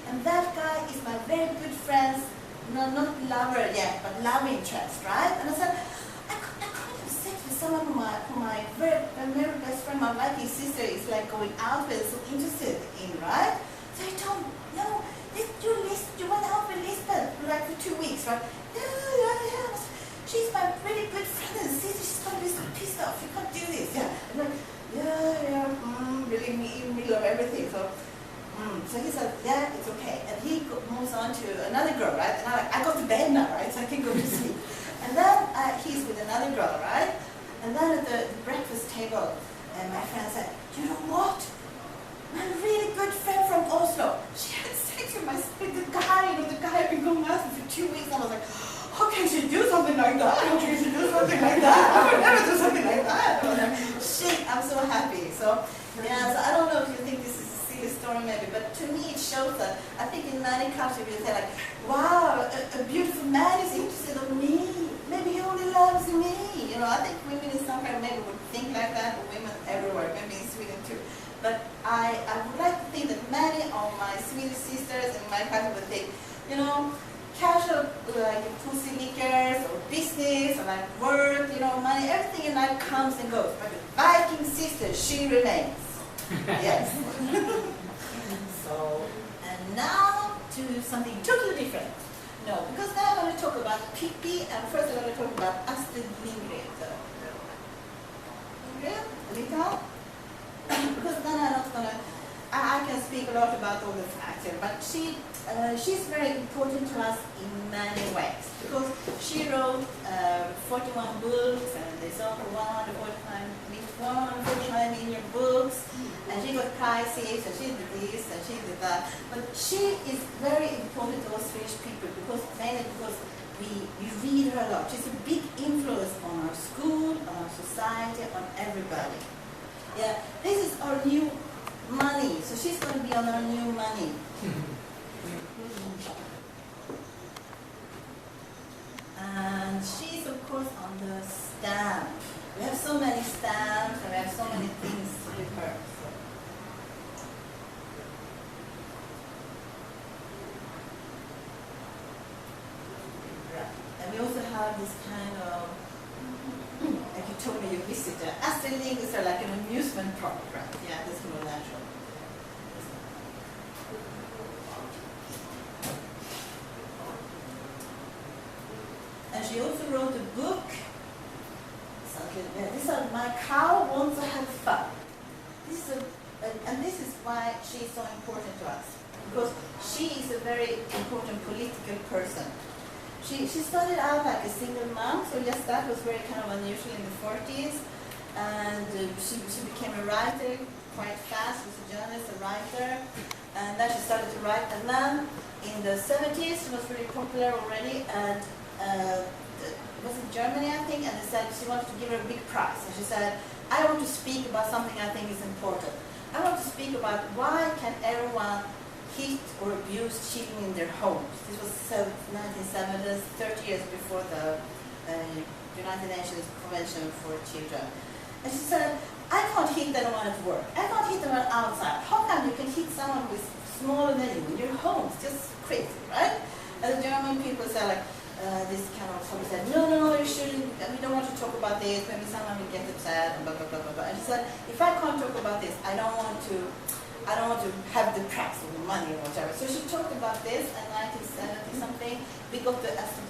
And that guy is my very good friend's, not lover yet, but love interest, right? And I said, I can't have sex with someone who my very best friend, my Viking sister, is like going out with, so interested in, right? So I told him, no, you went out with Lisbeth like for 2 weeks, right? Yeah. She's my really good friend and sister, she's going to be so pissed off, you can't do this, yeah. I'm like, really in the middle of everything, so. So he said, yeah, it's okay. And he moves on to another girl, right? And I'm like, I go to bed now, right? So I can go to sleep. And then he's with another girl, right? And then at the breakfast table, my friend said, you know what? My really good friend from Oslo, she had sex with the guy, the guy I've been going out with for 2 weeks. And I was like, how can she do something like that? How can she do something like that? I would never do something like that. I was like, shit, I'm so happy. So, yeah, so I don't know if you think this is story maybe, but to me it shows that I think in many cultures we say like, wow, a beautiful man is interested in me, maybe he only loves me, I think women in some kind maybe would think like that, or women everywhere, maybe in Sweden too, but I would like to think that many of my Swedish sisters in my culture would think, casual like pussy lickers or business or like work, money, everything in life comes and goes, but the Viking sister, she remains. Yes. So, and now to something totally different. No, because now I'm going to talk about Pippi, and first I'm going to talk about Astrid Lindgren. Lindgren? Because then I'm not going to, I can speak a lot about all the facts here, but she's very important to us in many ways, because she wrote 41 books, and they sold 149 million books, and she got prizes, and she did this, and she did that. But she is very important to us Swedish people, mainly because we read her a lot. She's a big influence on our school, on our society, on everybody. Yeah, this is our new money, so she's going to be on our new money. And she's of course on the stamp. We have so many stamps and we have so many things with her. And we also have this kind of, like you told me you visited, Astrid Lindgren is like an amusement park, right? Yeah, that's more natural. And she also wrote a book. This is My Cow Wants to Have Fun. And this is why she is so important to us, because she is a very important political person. She started out like a single mom, so yes, that was very kind of unusual in the 40s. And she became a writer quite fast. She was a journalist, a writer, and then she started to write. And then in the 70s, she was really popular already, and it was in Germany, I think, and they said she wanted to give her a big prize. And she said, I want to speak about something I think is important. I want to speak about why can everyone hit or abuse children in their homes. This was 1970s, 30 years before the United Nations Convention for Children. And she said, I can't hit anyone at work. I can't hit anyone outside. How come you can hit someone who is smaller than you in your home? It's just crazy, right? And the German people said like, this kind of somebody said, no, you shouldn't, we don't want to talk about this, maybe someone will get upset, and blah, blah, blah, blah, blah. And she said, if I can't talk about this, I don't want to have the prize or the money or whatever. So she talked about this in 1970 something. We got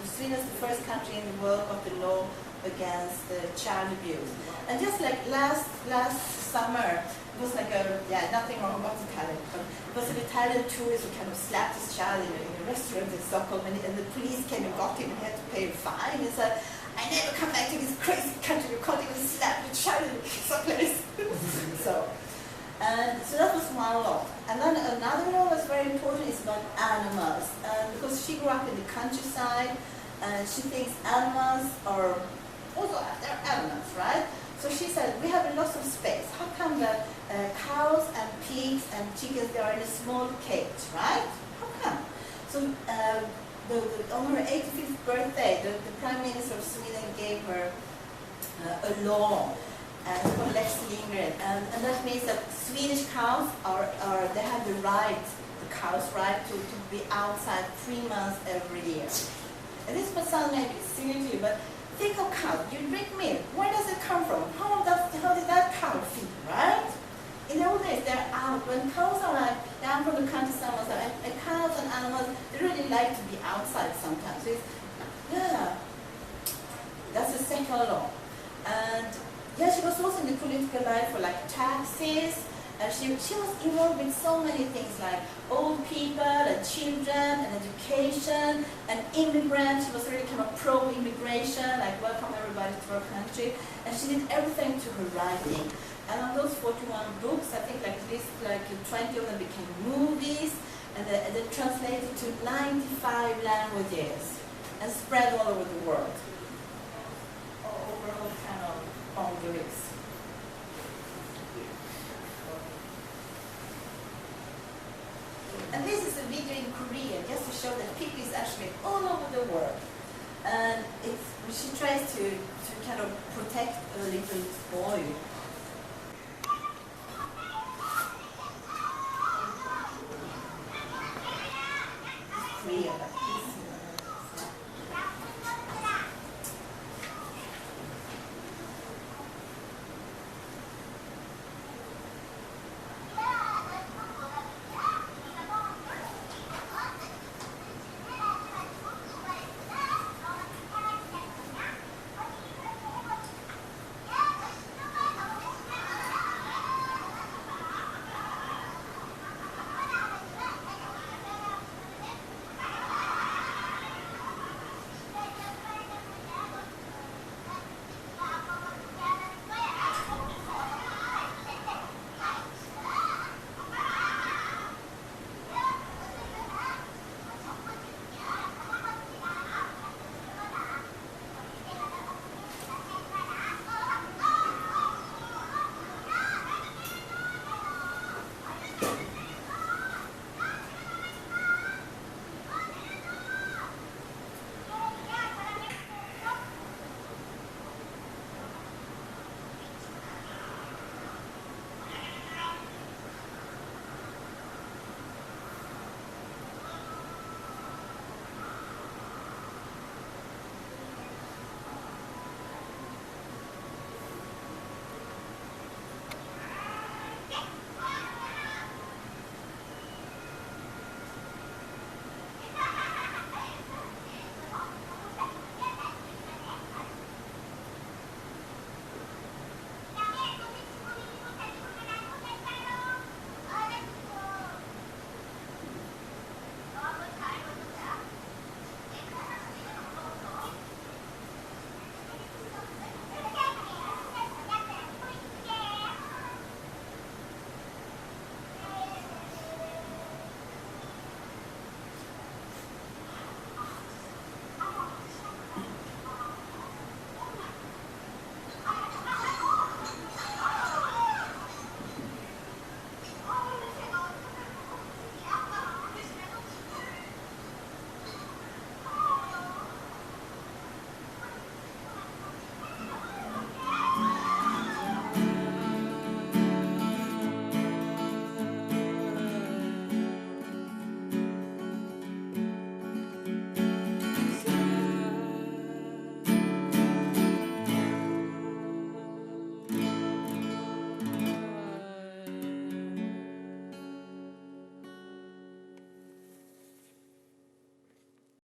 Sweden is the first country in the world got the law against child abuse. And just like last summer, it was like nothing wrong about Italian, but it was an Italian tourist who kind of slapped his child in a restaurant in Stockholm, and the police came and got him and had to pay a fine. He said, I never come back to this crazy country, you can't even slap your child in some place. So that was one law. And then another law was very important, is about animals. Because she grew up in the countryside, and she thinks animals are also, they're animals, right? So she said, we have a lot of space. How come the cows and pigs and chickens, they are in a small cage, right? How come? So on her 85th birthday, the Prime Minister of Sweden gave her a law, and it's called Lex Lindgren, and that means that Swedish cows they have the right, the cows, right, to be outside 3 months every year. And this would sound maybe silly to you, but think of cows. You drink milk. Where does it come from? How did that cow feed, right? In the old days, they're out. When cows are like down from the country somewhere, and cows and animals, they really like to be outside sometimes. So that's a secular law. And yeah, she was also in the political life for like taxes. She was involved with so many things like old people and children and education and immigrants. She was really kind of pro-immigration, like welcome everybody to our country. And she did everything to her writing. And on those 41 books, I think like at least like 20 of them became movies, and they're translated to 95 languages and spread all over the world, over all kind of boundaries. And this is a video in Korean, just to show that Pippi is actually all over the world. And she tries to kind of protect a little boy